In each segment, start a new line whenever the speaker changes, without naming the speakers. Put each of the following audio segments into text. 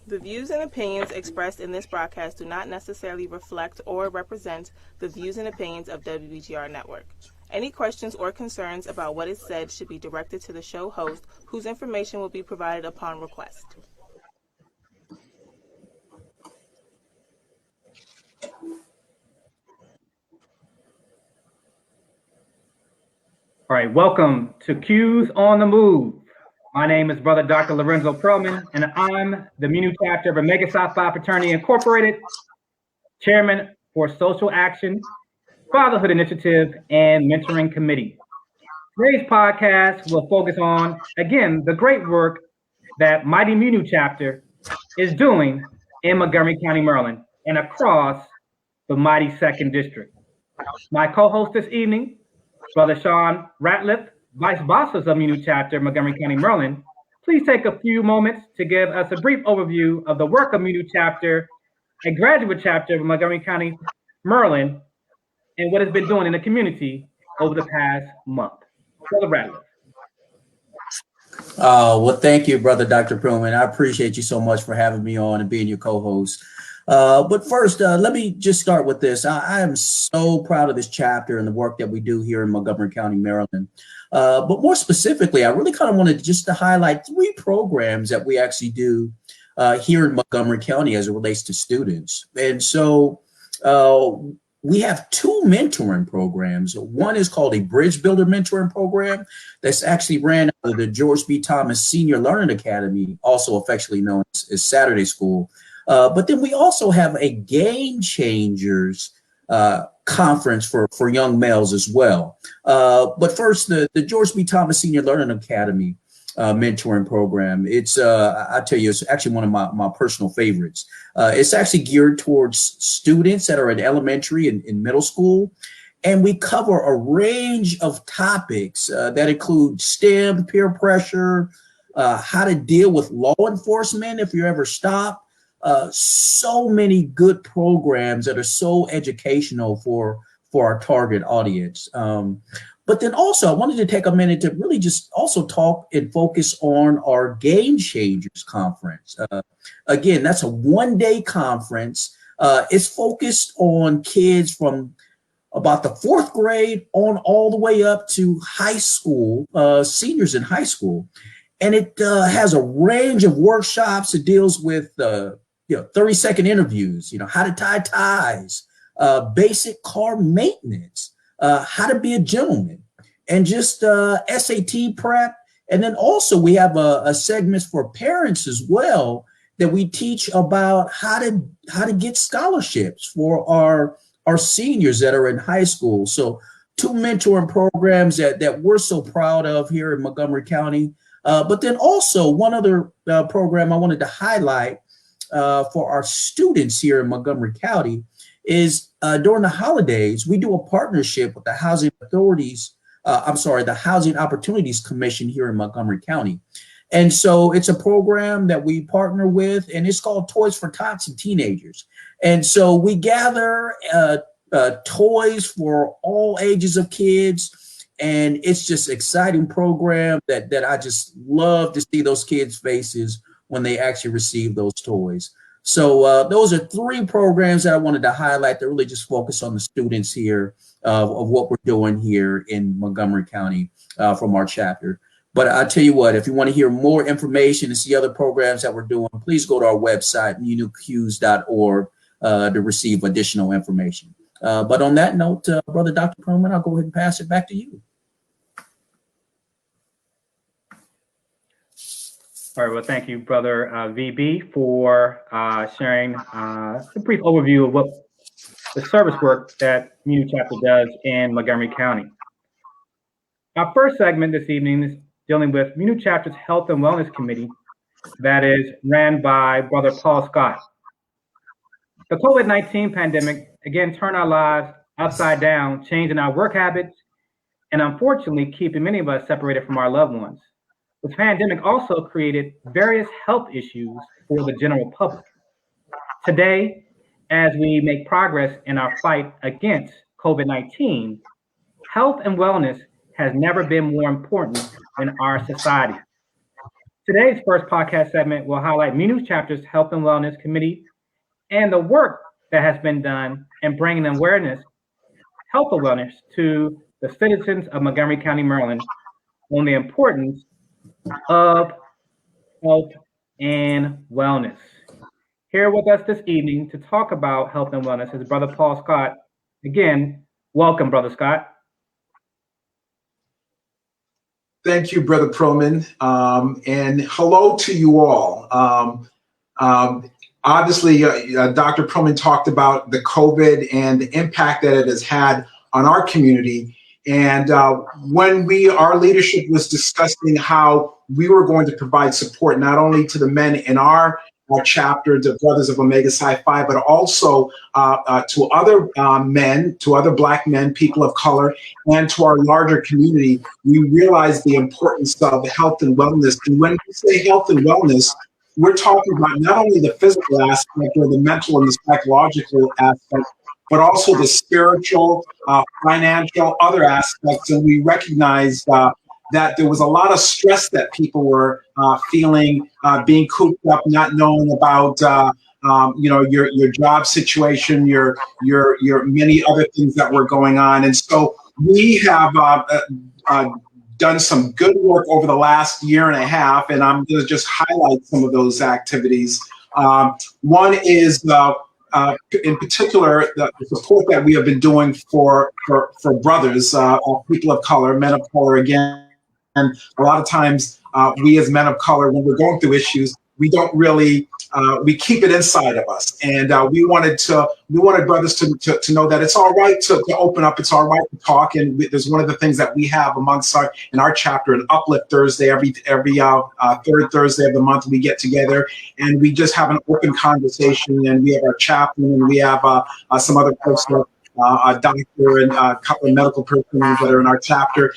The views and opinions expressed in this broadcast do not necessarily reflect or represent the views and opinions of WBGR Network. Any questions or concerns about what is said should be directed to the show host, whose information will be provided upon request.
All right, welcome to Q's on the Move. My name is Brother Dr. Lorenzo Perlman, and I'm the Munu Chapter of Omega Psi Phi Fraternity Incorporated, Chairman for Social Action, Fatherhood Initiative, and Mentoring Committee. Today's podcast will focus on, again, the great work that Mighty Munu Chapter is doing in Montgomery County, Maryland, and across the mighty 2nd District. My co-host this evening, Brother Sean Ratliff, Vice Bosses of Munu Chapter, Montgomery County, Maryland. Please take a few moments to give us a brief overview of the work of Munu Chapter, a graduate chapter of Montgomery County, Maryland, and what it's been doing in the community over the past month. Brother Ratliff.
Well, thank you, Brother Dr. Perlman. I appreciate you so much for having me on and being your co-host. But first, let me just start with this. I am so proud of this chapter and the work that we do here in Montgomery County, Maryland. But more specifically, I really kind of wanted just to highlight 3 programs that we actually do here in Montgomery County as it relates to students. And so we have 2 mentoring programs. One is called a Bridge Builder Mentoring Program that's actually ran out of the George B. Thomas Senior Learning Academy, also affectionately known as Saturday School. But then we also have a Game Changers conference for young males as well. But first, the George B. Thomas Senior Learning Academy mentoring program. It's, I tell you, it's actually one of my personal favorites. It's actually geared towards students that are in elementary and in middle school. And we cover a range of topics that include STEM, peer pressure, how to deal with law enforcement if you're ever stopped. So many good programs that are so educational for our target audience. But then also I wanted to take a minute to really just also talk and focus on our Game Changers conference. Again, that's a 1-day conference. It's focused on kids from about the 4th grade on all the way up to high school, seniors in high school. And it has a range of workshops. It deals with 30-second interviews, how to tie ties, basic car maintenance, how to be a gentleman, and just SAT prep. And then also we have a segment for parents as well that we teach about how to get scholarships for our seniors that are in high school. So 2 mentoring programs that we're so proud of here in Montgomery County. But then also one other program I wanted to highlight for our students here in Montgomery County is during the holidays, we do a partnership with the Housing Opportunities Commission here in Montgomery County. And so it's a program that we partner with, and it's called Toys for Tots and Teenagers. And so we gather toys for all ages of kids. And it's just an exciting program that I just love to see those kids' faces when they actually receive those toys. So those are 3 programs that I wanted to highlight that really just focus on the students here of what we're doing here in Montgomery County from our chapter. But I tell you what, if you want to hear more information and see other programs that we're doing, please go to our website, munuqs.org, to receive additional information. But on that note, Brother Dr. Perlman, I'll go ahead and pass it back to you.
All right, well, thank you, Brother VB, for sharing a brief overview of what the service work that Munu Chapter does in Montgomery County. Our first segment this evening is dealing with Munu Chapter's Health and Wellness Committee that is ran by Brother Paul Scott. The COVID-19 pandemic, again, turned our lives upside down, changing our work habits, and unfortunately, keeping many of us separated from our loved ones. The pandemic also created various health issues for the general public. Today, as we make progress in our fight against COVID-19, health and wellness has never been more important in our society. Today's first podcast segment will highlight MUNU Chapter's Health and Wellness Committee and the work that has been done in bringing awareness, health awareness to the citizens of Montgomery County, Maryland on the importance of health and wellness. Here with us this evening to talk about health and wellness is Brother Paul Scott. Again, welcome, Brother Scott.
Thank you, Brother Proman, and hello to you all. Obviously, Dr. Proman talked about the COVID and the impact that it has had on our community. And when our leadership was discussing how we were going to provide support not only to the men in our chapter, the Brothers of Omega Psi Phi, but also to other men, to other Black men, people of color, and to our larger community, we realized the importance of health and wellness. And when we say health and wellness, we're talking about not only the physical aspect or the mental and the psychological aspect, but also the spiritual, financial, other aspects. And we recognized that there was a lot of stress that people were feeling, being cooped up, not knowing about your job situation, your many other things that were going on. And so we have done some good work over the last year and a half, and I'm going to just highlight some of those activities. One is in particular the support that we have been doing for brothers, people of color, men of color again. And a lot of times we as men of color, when we're going through issues, we don't really, we keep it inside of us. And we wanted brothers to know that it's all right to open up. It's all right to talk. And there's one of the things that we have in our chapter, an Uplift Thursday, every third Thursday of the month, we get together and we just have an open conversation. And we have our chaplain and we have some other folks, a doctor and a couple of medical personnel that are in our chapter.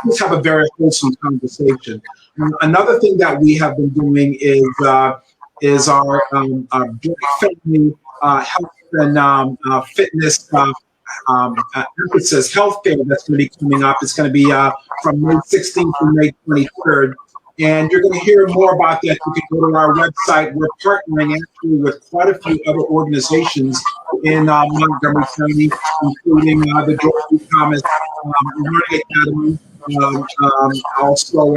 We just have a very wholesome conversation. Another thing that we have been doing is our Black family health and fitness emphasis health fair that's going to be coming up. It's going to be from May 16th to May 23rd. And you're going to hear more about that. You can go to our website. We're partnering actually with quite a few other organizations in Montgomery County, including the George B. Thomas Learning Academy, also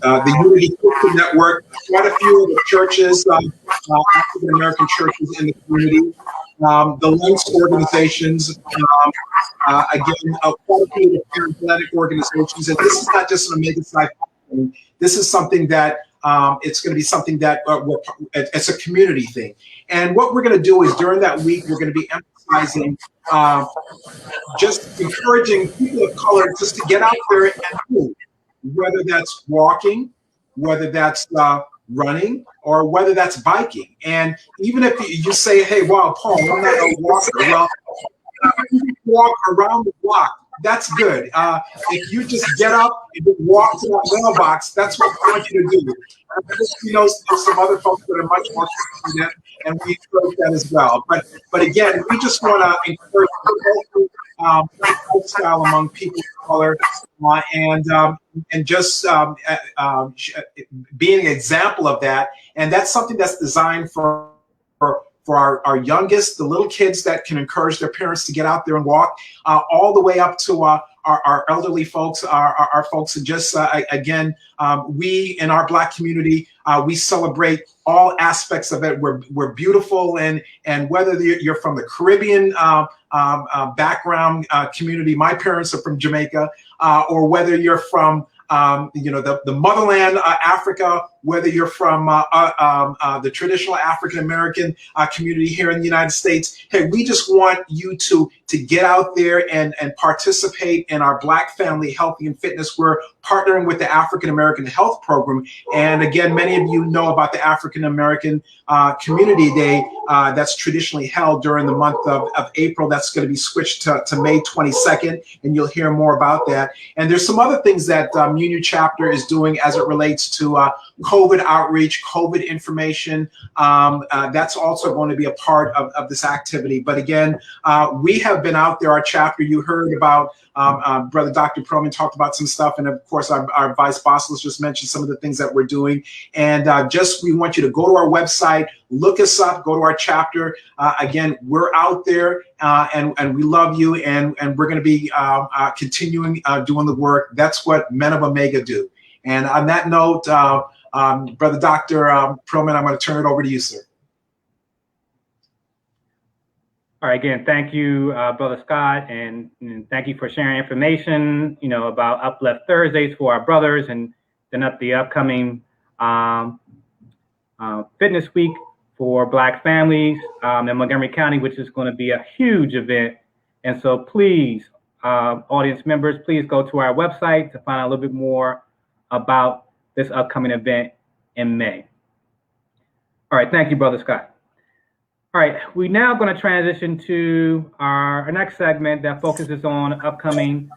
the Unity Christian Network, quite a few of the churches, African American churches in the community, the Links organizations, again, quite a few of the paraphilic organizations. And this is not just an Omega Psi thing. This is something that it's going to be something that it's a community thing. And what we're going to do is during that week, we're going to be emphasizing just encouraging people of color just to get out there and move, whether that's walking, whether that's running, or whether that's biking. And even if you say, hey, wow, Paul, I'm not a walker. Well, walk around the block. That's good. If you just get up and just walk to that mailbox, that's what I want you to do. There's some other folks that are much more than that, and we encourage that as well. But again, we just want to encourage lifestyle among people of color, and just being an example of that. And that's something that's designed for our youngest, the little kids that can encourage their parents to get out there and walk, all the way up to our elderly folks, our folks. And just again, we in our Black community, we celebrate all aspects of it. We're beautiful, and whether you're from the Caribbean background community, my parents are from Jamaica, or whether you're from the motherland, Africa, whether you're from the traditional African American community here in the United States. Hey, we just want you to get out there and participate in our Black family healthy and fitness. We're partnering with the African American Health Program, and again, many of you know about the African American Community Day that's traditionally held during the month of April. That's going to be switched to May 22nd, and you'll hear more about that. And there's some other things that MUNU chapter is doing as it relates to COVID outreach, COVID information. That's also going to be a part of this activity. But again, we have been out there, our chapter, you heard about Brother Dr. Perlman talked about some stuff, and of course our Vice Bosselist just mentioned some of the things that we're doing. And we want you to go to our website, look us up, go to our chapter. Again, we're out there, and we love you, and we're going to be continuing doing the work. That's what Men of Omega do. And on that note, Brother Dr. Perlman, I'm going to turn it over to you, sir.
All right, again, thank you, Brother Scott, and thank you for sharing information, about Uplift Thursdays for our brothers, and then the upcoming Fitness Week for Black families in Montgomery County, which is going to be a huge event. And so please, audience members, please go to our website to find out a little bit more about this upcoming event in May. All right, thank you, Brother Scott. All right, we're now going to transition to our next segment that focuses on upcoming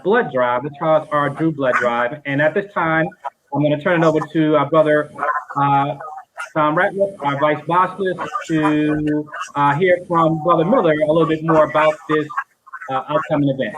blood drive, the Charles R. Drew blood drive. And at this time, I'm going to turn it over to our brother Tom Ratliff, our Vice Bosselist, to hear from Brother Miller a little bit more about this upcoming event.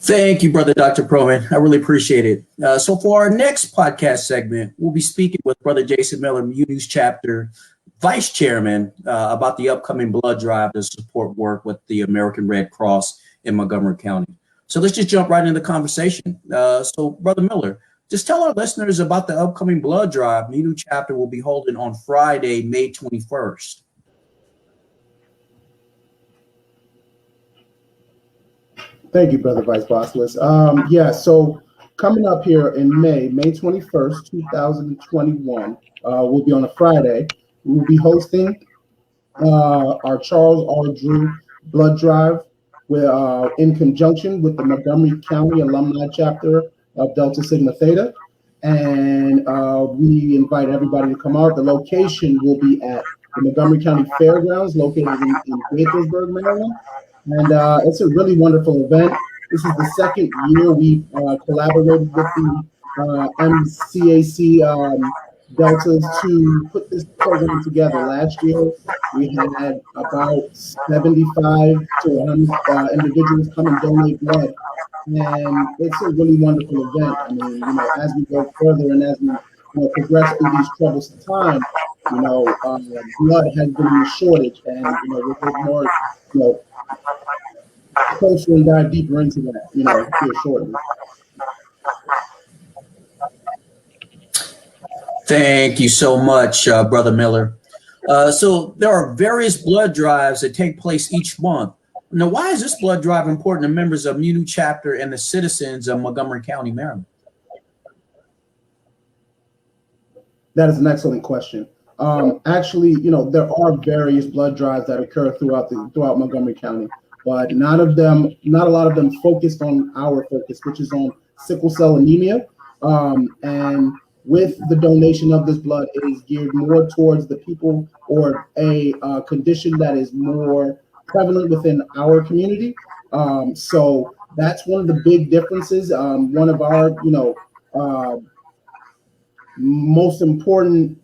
Thank you, Brother Dr. Perlman. I really appreciate it. So for our next podcast segment, we'll be speaking with Brother Jason Miller, MUNU's chapter vice chairman, about the upcoming blood drive to support work with the American Red Cross in Montgomery County. So let's just jump right into the conversation. So Brother Miller, just tell our listeners about the upcoming blood drive MUNU chapter will be holding on Friday, May 21st.
Thank you, Brother Vice Bosselist. So coming up here in May 21st, 2021, we'll be on a Friday. We'll be hosting our Charles R. Drew blood drive in conjunction with the Montgomery County Alumni Chapter of Delta Sigma Theta. And we invite everybody to come out. The location will be at the Montgomery County Fairgrounds, located in Gaithersburg, Maryland. And it's a really wonderful event. This is the second year we've collaborated with the MCAC Deltas to put this program together. Last year, we had about 75 to 100 individuals come and donate blood. And it's a really wonderful event. I mean, as we go further and as we progress through these troublesome times, blood has been in a shortage. And, we'll get more, closer and dive deeper into that, here shortly.
Thank you so much, Brother Miller. So there are various blood drives that take place each month. Now, why is this blood drive important to members of MUNU chapter and the citizens of Montgomery County, Maryland?
That is an excellent question. Actually, there are various blood drives that occur throughout Montgomery County, but not a lot of them focused on our focus, which is on sickle cell anemia. And with the donation of this blood, it is geared more towards the people or a condition that is more prevalent within our community. So that's one of the big differences. One of our, most important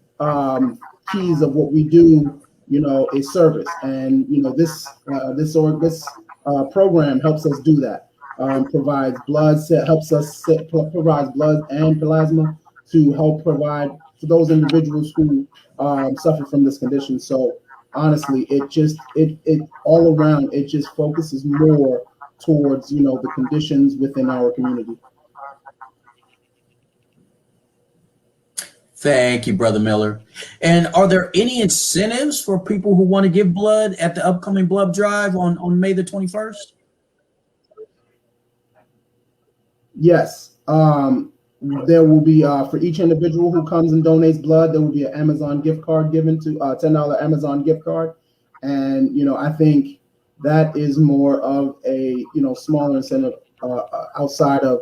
keys of what we do, is service. And, this program helps us do that. Provides blood, provides blood and plasma to help provide for those individuals who suffer from this condition. So honestly, it all around, it just focuses more towards, the conditions within our community.
Thank you, Brother Miller. And are there any incentives for people who want to give blood at the upcoming blood drive on May the 21st?
Yes. There will be, for each individual who comes and donates blood, there will be an Amazon gift card given to $10 Amazon gift card. And, I think that is more of a, smaller incentive outside of,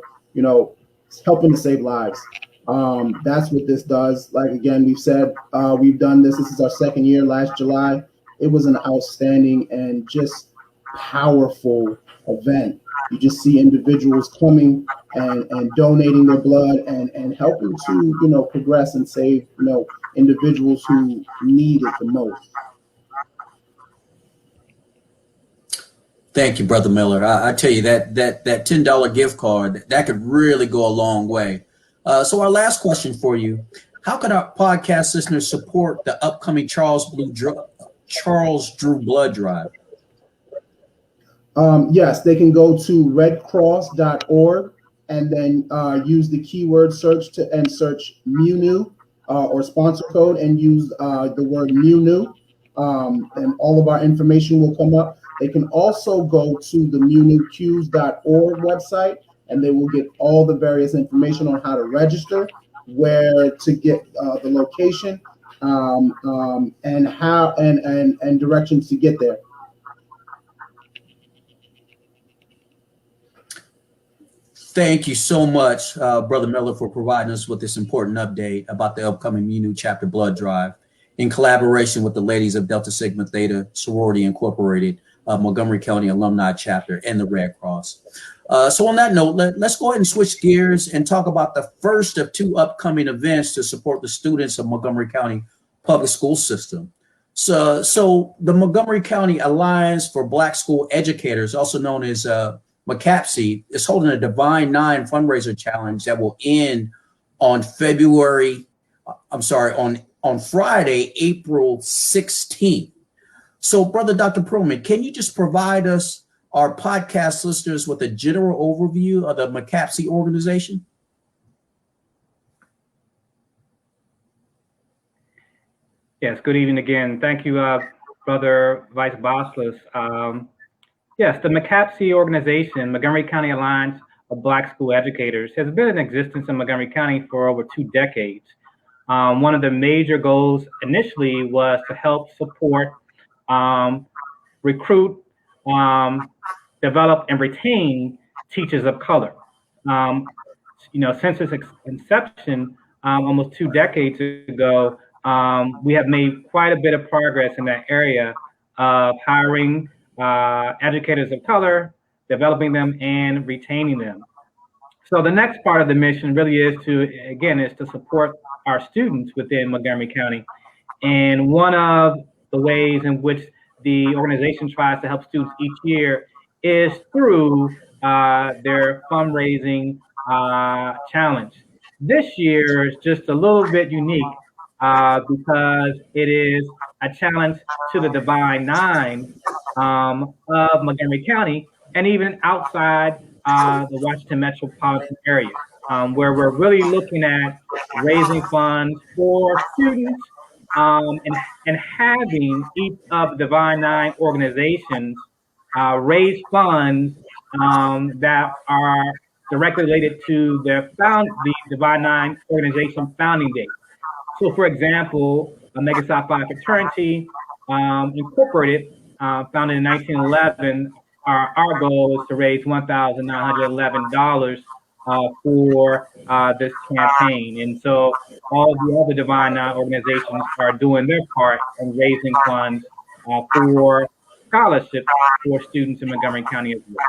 helping to save lives. That's what this does. Like, again, we've said, we've done this. This is our second year. Last July, it was an outstanding and just powerful event. You just see individuals coming and donating their blood and helping to, progress and save, individuals who need it the most.
Thank you, Brother Miller. I tell you that $10 gift card that could really go a long way. So our last question for you: how can our podcast listeners support the upcoming Charles Drew Blood Drive?
Yes, they can go to redcross.org and then use the keyword search and search MUNU or sponsor code and use the word MUNU, and all of our information will come up. They can also go to the MUNUQs.org website and they will get all the various information on how to register, where to get the location, and how and directions to get there.
Thank you so much, Brother Miller, for providing us with this important update about the upcoming MUNU Chapter Blood Drive in collaboration with the ladies of Delta Sigma Theta Sorority Incorporated, Montgomery County Alumni Chapter, and the Red Cross. So on that note, let's go ahead and switch gears and talk about the first of two upcoming events to support the students of Montgomery County Public School System. So the Montgomery County Alliance for Black School Educators, also known as MCAPSE, is holding a Divine Nine fundraiser challenge that will end on Friday, April 16th. So, Brother Dr. Perlman, can you just provide us, our podcast listeners, with a general overview of the MCAPSE organization?
Yes, good evening again. Thank you, Brother Vice Bossless. Yes, the MCAPSE organization, Montgomery County Alliance of Black School Educators, has been in existence in Montgomery County for over 2 decades. One of the major goals initially was to help support, recruit, develop, and retain teachers of color. Since its inception, almost 2 decades ago, we have made quite a bit of progress in that area of hiring educators of color, developing them, and retaining them. So the next part of the mission really is to support our students within Montgomery County. And one of the ways in which the organization tries to help students each year is through their fundraising challenge. This year is just a little bit unique because it is a challenge to the Divine Nine of Montgomery County, and even outside the Washington metropolitan area, where we're really looking at raising funds for students and having each of the Divine Nine organizations raise funds that are directly related to the Divine Nine organization founding date. So, for example, Omega Psi Phi Fraternity Incorporated, founded in 1911, our goal is to raise $1,911 for this campaign. And so all the other Divine Nine organizations are doing their part in raising funds for scholarships for students in Montgomery County as well.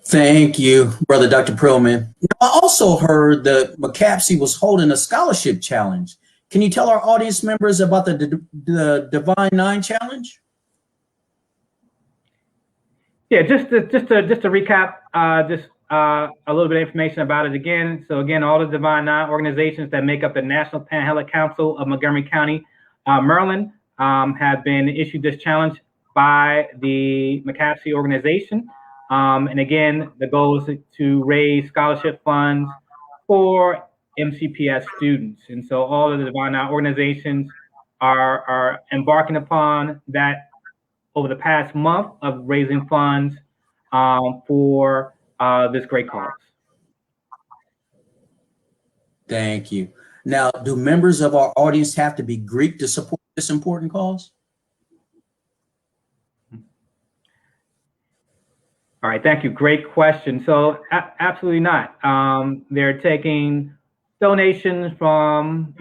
Thank you, Brother Dr. Perlman. I also heard that MCAPSE was holding a scholarship challenge. Can you tell our audience members about the Divine Nine Challenge?
Yeah, just to recap, a little bit of information about it again. So again, all the Divine Nine organizations that make up the National Panhellenic Council of Montgomery County, Maryland, have been issued this challenge by the MCAPSE organization. And again, the goal is to raise scholarship funds for MCPS students. And so all of the Divine Nine organizations are embarking upon that over the past month of raising funds for this great cause.
Thank you. Now, do members of our audience have to be Greek to support this important cause?
All right, thank you. Great question. So absolutely not. They're taking donations from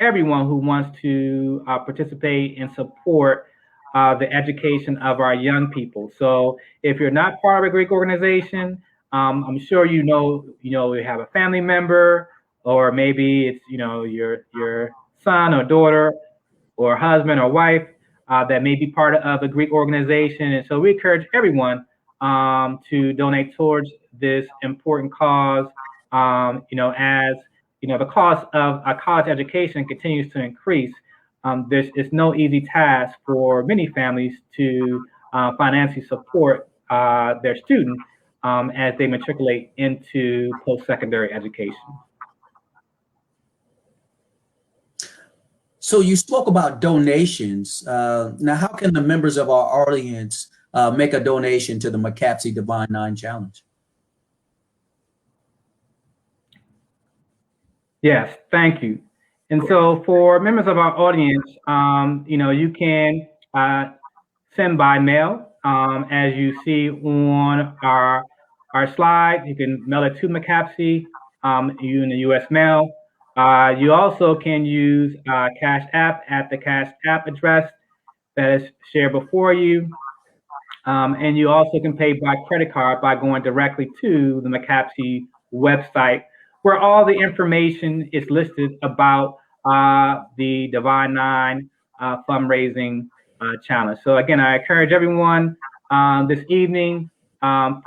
everyone who wants to participate and support the education of our young people. So if you're not part of a Greek organization, I'm sure you have a family member, or maybe it's your son or daughter or husband or wife that may be part of a Greek organization. And so we encourage everyone to donate towards this important cause. As the cost of a college education continues to increase, it's no easy task for many families to financially support their student as they matriculate into post-secondary education.
So you spoke about donations. Now, how can the members of our audience make a donation to the McCapsey Divine Nine Challenge?
Yes, thank you. And so for members of our audience, you can send by mail. As you see on our slide, you can mail it to McCapsey, you in the U.S. mail. You also can use Cash App at the Cash App address that is shared before you. And you also can pay by credit card by going directly to the McCapsey website, where all the information is listed about the Divine Nine fundraising challenge. So again, I encourage everyone this evening,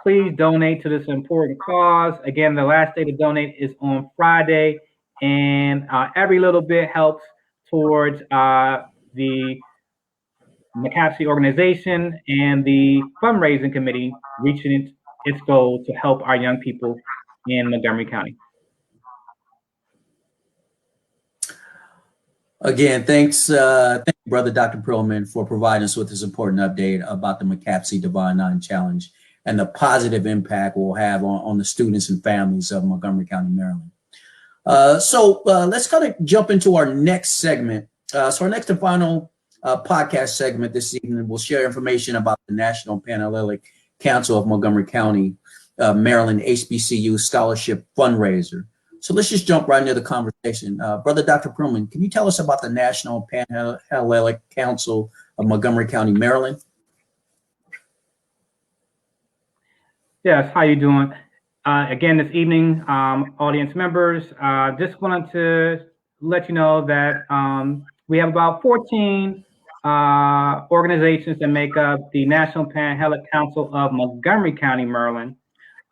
please donate to this important cause. Again, the last day to donate is on Friday, and every little bit helps towards the McCapsey organization and the fundraising committee reaching its goal to help our young people in Montgomery County.
Again, thanks, thank you, Brother Dr. Perlman, for providing us with this important update about the McCapsey Divine Nine Challenge and the positive impact we'll have on the students and families of Montgomery County, Maryland. So let's kind of jump into our next segment. So our next and final podcast segment this evening will share information about the National Panhellenic Council of Montgomery County, Maryland HBCU Scholarship Fundraiser. So let's just jump right into the conversation. Brother Dr. Perlman, can you tell us about the National Panhellenic Council of Montgomery County, Maryland?
Yes, how you doing? Again, this evening, audience members, just wanted to let you know that we have about 14 organizations that make up the National Panhellenic Council of Montgomery County, Maryland,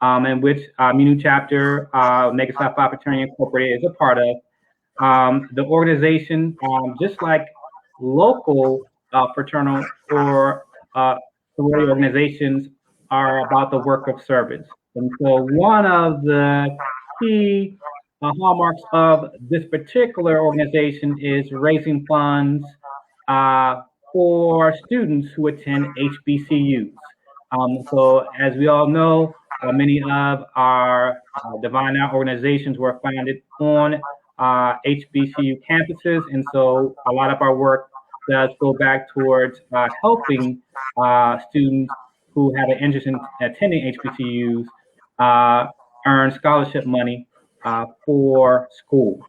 in which MUNU chapter, Mega Psi Phi Fraternity Incorporated is a part of. The organization, just like local fraternal or sorority organizations, are about the work of service. And so one of the key hallmarks of this particular organization is raising funds for students who attend HBCUs. So as we all know, many of our Divine Nine organizations were founded on HBCU campuses. And so a lot of our work does go back towards helping students who have an interest in attending HBCUs earn scholarship money for school.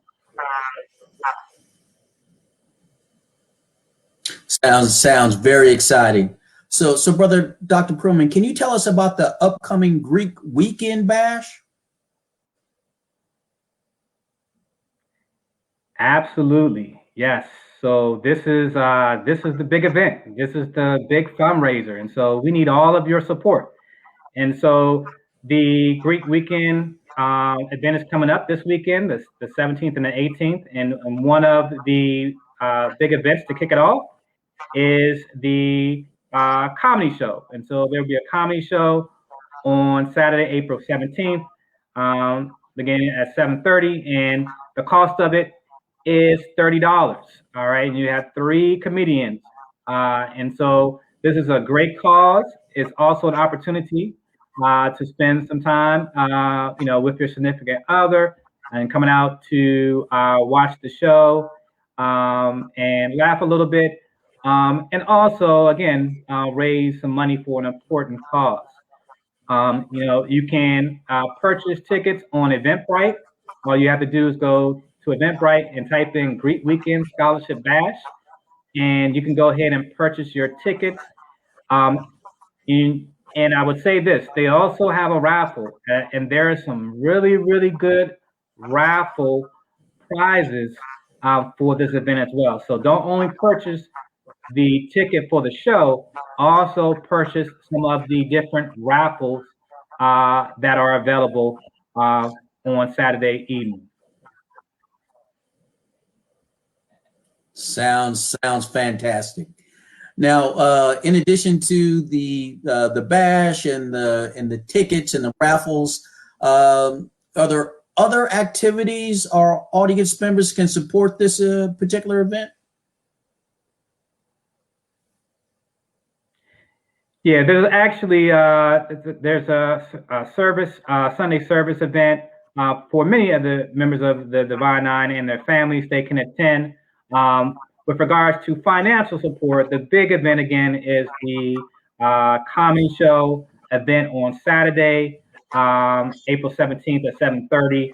Sounds very exciting. So Brother Dr. Perlman, can you tell us about the upcoming Greek Weekend Bash?
Absolutely, yes. So this is the big event. This is the big fundraiser, and so we need all of your support. And so the Greek Weekend event is coming up this weekend, the 17th and the 18th, and one of the big events to kick it off is the comedy show. And so there'll be a comedy show on Saturday, April 17th, beginning at 7:30, and the cost of it is $30. All right, and you have 3 comedians, and so this is a great cause. It's also an opportunity to spend some time, with your significant other and coming out to watch the show and laugh a little bit, and also again raise some money for an important cause. You can purchase tickets on Eventbrite. All you have to do is go to Eventbrite and type in Greek Weekend Scholarship Bash, and you can go ahead and purchase your tickets. And I would say this, they also have a raffle, and there are some really, really good raffle prizes for this event as well. So don't only purchase the ticket for the show, also purchase some of the different raffles that are available on Saturday evening.
Sounds fantastic. Now, in addition to the bash and the tickets and the raffles, are there other activities our audience members can support this particular event?
Yeah, there's actually there's a service Sunday service event for many of the members of the Divine Nine and their families. They can attend. With regards to financial support, the big event again is the Comedy Show event on Saturday, April 17th at 7:30.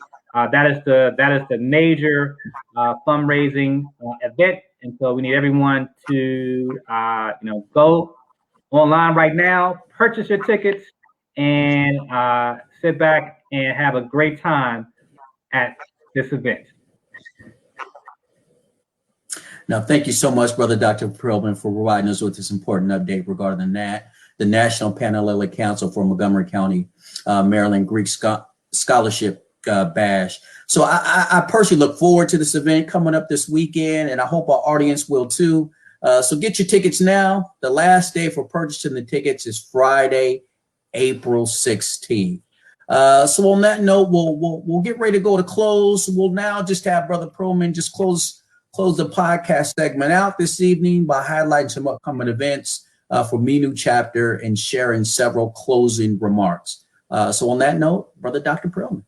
That is the major fundraising event, and so we need everyone to go online right now, purchase your tickets, and sit back and have a great time at this event.
Now, thank you so much, Brother Dr. Perlman, for providing us with this important update regarding the National Panhellenic Council for Montgomery County, Maryland Greek Scholarship Bash. So I personally look forward to this event coming up this weekend, and I hope our audience will too. So get your tickets now. The last day for purchasing the tickets is Friday, April 16th. So on that note, we'll get ready to go to close. We'll now just have Brother Perlman just close the podcast segment out this evening by highlighting some upcoming events for Minu chapter and sharing several closing remarks. So on that note, Brother Dr. Perlman.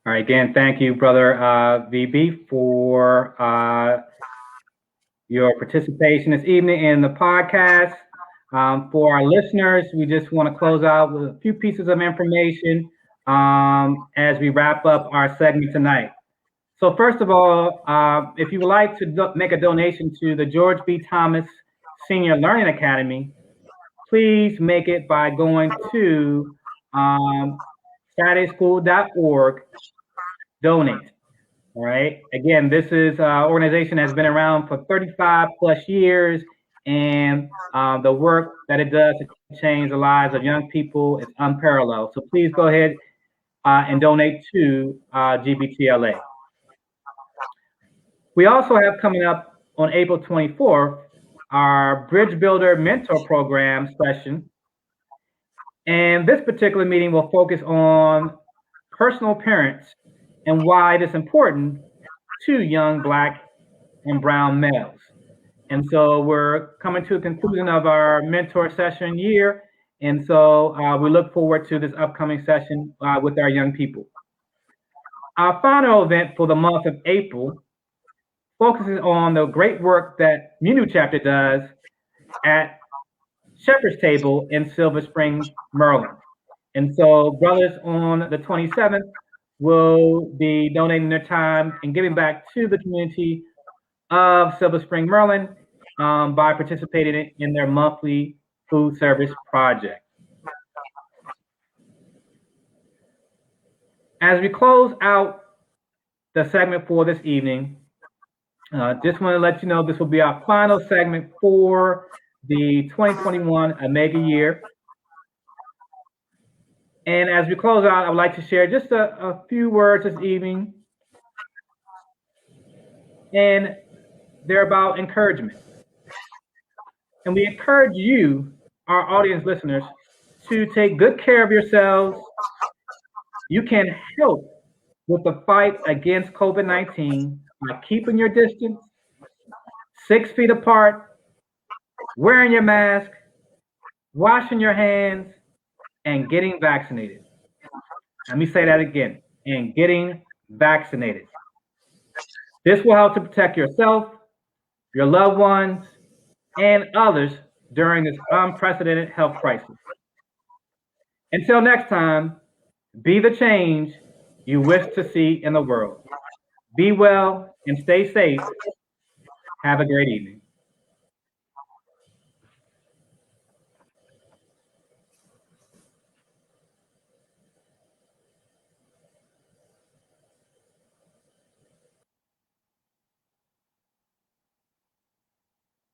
All right, again, thank you, Brother VB, for your participation this evening in the podcast. For our listeners, we just want to close out with a few pieces of information as we wrap up our segment tonight. So first of all, if you would like to make a donation to the George B. Thomas Senior Learning Academy, please make it by going to SaturdaySchool.org, donate. All right. Again, this is an organization that's been around for 35 plus years, and the work that it does to change the lives of young people is unparalleled. So please go ahead and donate to GBTLA. We also have coming up on April 24th, our Bridge Builder Mentor Program session. And this particular meeting will focus on personal appearance and why it is important to young Black and brown males. And so we're coming to a conclusion of our mentor session year. And so we look forward to this upcoming session with our young people. Our final event for the month of April focuses on the great work that Minu chapter does at Shepherd's Table in Silver Spring, Maryland. And so brothers on the 27th will be donating their time and giving back to the community of Silver Spring, Maryland by participating in their monthly food service project. As we close out the segment for this evening, just want to let you know this will be our final segment for the 2021 Omega year. And as we close out, I would like to share just a few words this evening. And they're about encouragement. And we encourage you, our audience listeners, to take good care of yourselves. You can help with the fight against COVID-19 by keeping your distance, 6 feet apart, wearing your mask, washing your hands, and getting vaccinated. Let me say that again, and getting vaccinated. This will help to protect yourself, your loved ones, and others during this unprecedented health crisis. Until next time, be the change you wish to see in the world. Be well and stay safe. Have a great evening.